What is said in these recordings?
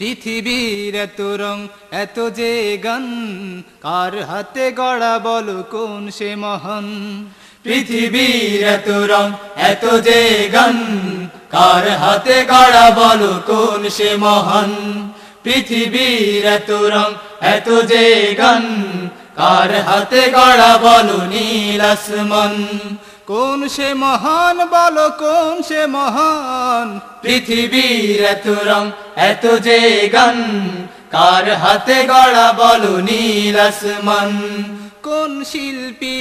পৃথিবীর এত রং এত যে গান, কার হাতে গড়া বলো কোন সে মহান। পৃথিবীর এত রং এত যে গান, কার হাতে গড়া বলো কোন সে মহান। পৃথিবীর এত রং এত যে গান, কার হাতে গড়া বলো নীল আসমান। কোন সে মহান বলো কোন সে মহান। পৃথিবীর এত রং এত যে গান, কার হাতে গড়া বলো নীল আসমান। কোন শিল্পী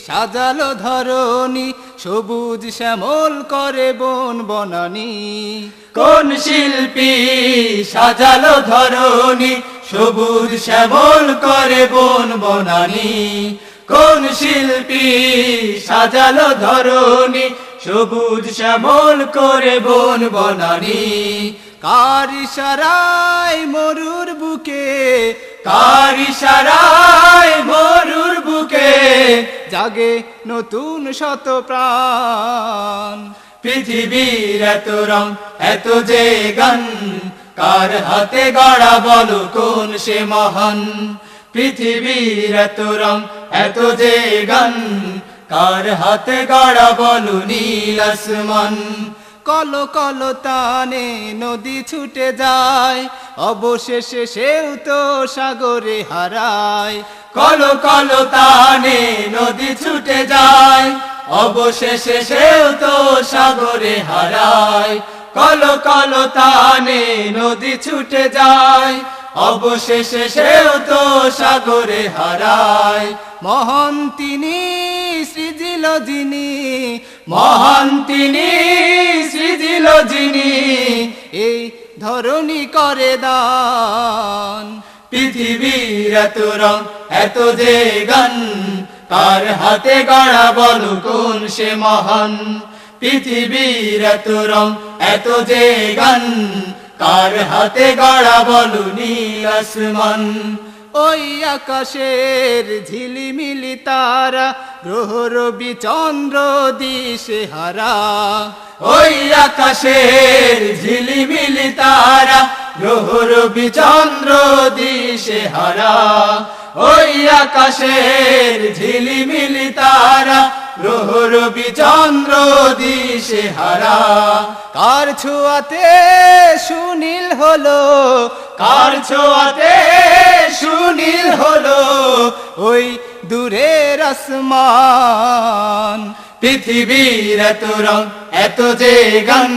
সাজালো ধরণী, সবুজ শ্যামল করে বন বনানী। কোন শিল্পী সাজালো ধরণী, সবুজ শ্যামল করে বন বনানী। কোন শিল্পী সাজালো ধরণী, সবুজ শ্যামল করে বন বনানী। কার ইশারায় মরুর বুকে, কার ইশারায় মরুর বুকে জাগে নতুন শত প্রাণ। পৃথিবীর এত রং এত যে গান, কার হাতে গড়া বলো কোন সে মহান। পৃথিবীর এত রং এত যে গান, কার হাতে গড়া বলো নীল আসমান। কলো কলো তানে নদী ছুটে যায়, অবশেষে সেও তো সাগরে হারায়। কলো কলো তানে নদী ছুটে যায়, অবশেষে সেও তো সাগরে হারায়। কলো কলো তানে নদী ছুটে যায়, অবশেষে সেও তো সাগরে হারায়। মহান তিনি সৃজিল যিনি, মহান তিনি সৃজিল যিনি, এই ধরণী করে দান। পৃথিবীর এত রং এত যে গান, কার হাতে গড়া বলো কোন সে মহান। পৃথিবীর এত রং এত যে গান, কার হাতে গড়া বলো নীল আসমান। ওই আকাশের ঝিলিমিলি তারা, গ্রহ রবি চন্দ্র দিশে হারা। ওই আকাশের ঝিলিমিলি তারা, গ্রহ রবি চন্দ্র দিশে হারা। ওই আকাশের ঝিলিমিলি তারা, গ্রহ রবি চন্দ্র দিশে হারা। কার ছোঁয়াতে সুনীল হলো, কার ছোঁয়াতে সুনীল হলো ওই দূরের আসমান। পৃথিবীর এত রং এত যে গান,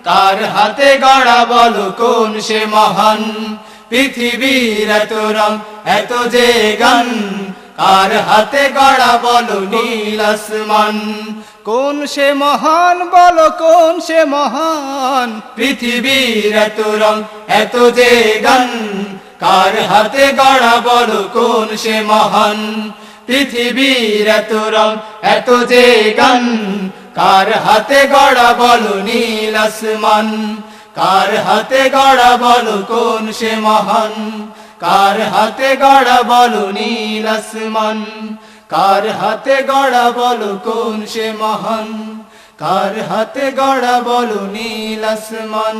কার হাতে গড়া বলো কোন সে মহান। পৃথিবীর এত রং এত যে গান, কার হাতে গড়া বলো নীল আসমান। কোন সে মহান বলো কোন সে মহান। পৃথিবীর এত রং এত যে গান, কার হাতে গড়া বলো কোন সে মহান। পৃথিবীর এত রং এত যে গান, কার হাতে গড়া বলো নীল আসমান। কার হাতে গড়া বলো কোন সে মহান। কার হাতে গড়া বলো নীল আসমান। কার হাতে গড়া বলো কোন সে মহান। কার হাতে গড়া বলো নীল আসমান।